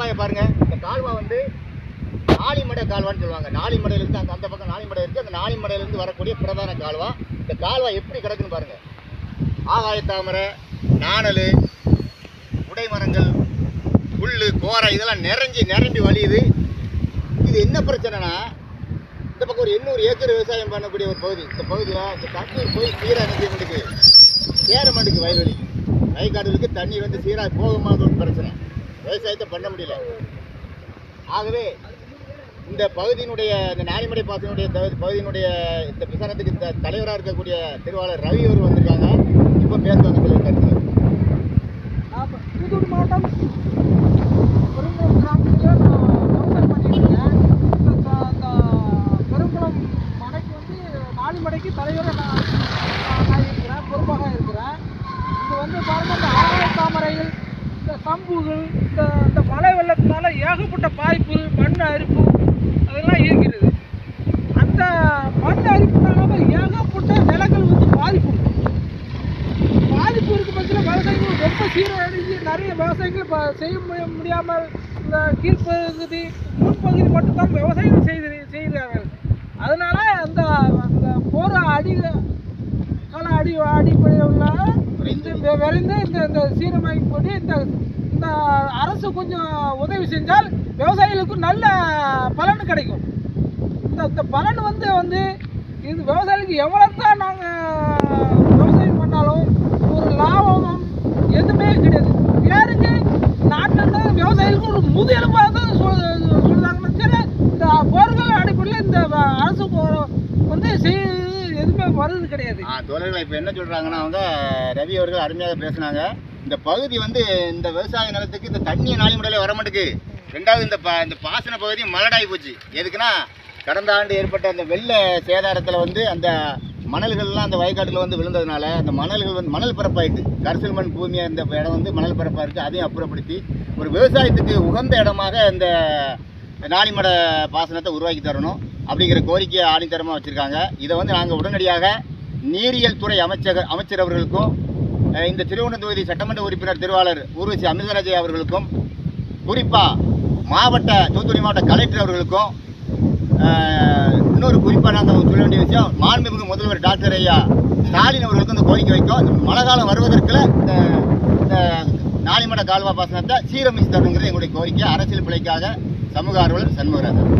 கால்வாயை பாருங்க. இந்த கால்வாய் வந்து நாளிமடை கால்வான்னு சொல்லுவாங்க. நாளிமடையிலிருந்து அந்த பக்கம் நாளிமடை இருக்குது. அந்த நாளிமடையிலிருந்து வரக்கூடிய பிரதான கால்வாய். இந்த கால்வாய் எப்படி கிடக்குன்னு பாருங்க. ஆகாய தாமரை, நாணல், உடை மரங்கள், புல், கோரை இதெல்லாம் நிரம்பி வழியுது. இது என்ன பிரச்சனைனா, இந்த பக்கம் ஒரு 800 ஏக்கர் விவசாயம் பண்ணக்கூடிய ஒரு பகுதி. இந்த பகுதியில் இந்த தண்ணீர் போய் சீராக நினைக்க மாட்டேங்குது, சேர மாட்டேங்குது. வயல்வெளிக்கு வயக்காடுகளுக்கு தண்ணீர் வந்து சீராக போகுமாத ஒரு பிரச்சனை. விவசாயத்தை பண்ண முடியல. ஆகவே இந்த பகுதியினுடைய இந்த நாளிமடை பாசனுடைய பகுதியினுடைய இந்த விசாரணத்துக்கு இந்த தலைவராக இருக்கக்கூடிய திருவாளர் ரவி அவர் வந்திருக்காங்க. இப்போ பேசுவாங்க சில கருத்து. தூத்துக்குடி மாவட்டம் பெருங்குளம் கிராமத்தில் நான் விவசாயம் பண்ணியிருக்கேன். இந்த பெருங்குளம் மடைக்கு வந்து நாளிமடைக்கு தலைவராக நான் இருக்கிறேன், பொறுப்பாக இருக்கிறேன். இது வந்து பாருங்கள், இந்த ஆகாய தாமரைகள், இந்த சம்புகள், இந்த மழை வெள்ளத்தினால ஏகப்பட்ட பாய்ப்பு, மண் அரிப்பு அதெல்லாம் இருக்கிறது. அந்த மண் அரிப்புனால ஏகப்பட்ட நிலங்கள் வந்து பாதிப்பு இருக்க பட்சத்தில் விவசாயிகள் ரொம்ப சீரழிஞ்சு நிறைய விவசாயிகள் செய்ய முடியாமல் இந்த கீழ்ப்பகுதி முன்பகுதி மட்டும்தான் விவசாயிகள் செய்கிறார்கள். அதனால அந்த போகிற அடிப்படையில் உள்ள விரைந்து இந்த சீரமைப்பு போட்டு இந்த அரசு கொஞ்சம் உதவி செஞ்சால் விவசாயிகளுக்கு நல்ல பலன் கிடைக்கும். இந்த பலன் வந்து இது விவசாயிகளுக்கு எவ்வளோ தான் நாங்கள் விவசாயம் பண்ணாலும் ஒரு லாபம் எதுவுமே கிடையாது. யாருக்கு நாட்டில் விவசாயிகளுக்கு ஒரு முதுகெலும்பாக தான் சொல்லுறாங்கன்னு சரி. இந்த போர்கள் அடிப்படையில் இந்த அரசு வந்து எதுவுமே வருது கிடையாது. தோழர்கள் இப்போ என்ன சொல்கிறாங்கன்னா, அவங்க ரவி அவர்கள் அருமையாக பேசுனாங்க. இந்த பகுதி வந்து இந்த விவசாய நிலத்துக்கு இந்த தண்ணியை நாளிமடையில் வர மாட்டேங்குது. ரெண்டாவது இந்த பாசன பகுதி மலடாகி போச்சு. எதுக்குன்னா, கடந்த ஆண்டு ஏற்பட்ட அந்த வெள்ள சேதாரத்தில் வந்து அந்த மணல்கள்லாம் அந்த வயக்காட்டில் வந்து விழுந்ததுனால அந்த மணல்கள் வந்து மணல் பரப்பாயிட்டு, கரிசல் மண் பூமியாக இந்த இடம் வந்து மணல் பரப்பாக இருக்குது. அதையும் அப்புறப்படுத்தி ஒரு விவசாயத்துக்கு உகந்த இடமாக இந்த நாளிமடை பாசனத்தை உருவாக்கி தரணும் அப்படிங்கிற கோரிக்கையை ஆணித்தரமாக வச்சுருக்காங்க. இதை வந்து நாங்கள் உடனடியாக நீரியல் துறை அமைச்சர் அவர்களுக்கும் இந்த திருவண்ணாமலை தொகுதி சட்டமன்ற உறுப்பினர் திருவாளர் ஊர்வசி அமிர்தராஜ் அவர்களுக்கும், குறிப்பாக தூத்துக்குடி மாவட்ட கலெக்டர் அவர்களுக்கும், இன்னொரு குறிப்பாக நாங்கள் சொல்ல வேண்டிய விஷயம், மாண்புமிகு முதல்வர் டாக்டர் ஐயா ஸ்டாலின் அவர்களுக்கும் இந்த கோரிக்கை வைக்கும். இந்த மழை காலம் வருவதற்குள்ள இந்த நாளிமடை கால்வாய் பாசனத்தை சீரமைச்சு தரணுங்கிறது எங்களுடைய கோரிக்கை. அரசியல் பிழைக்காக சமூக ஆர்வலர் சண்முகராஜன்.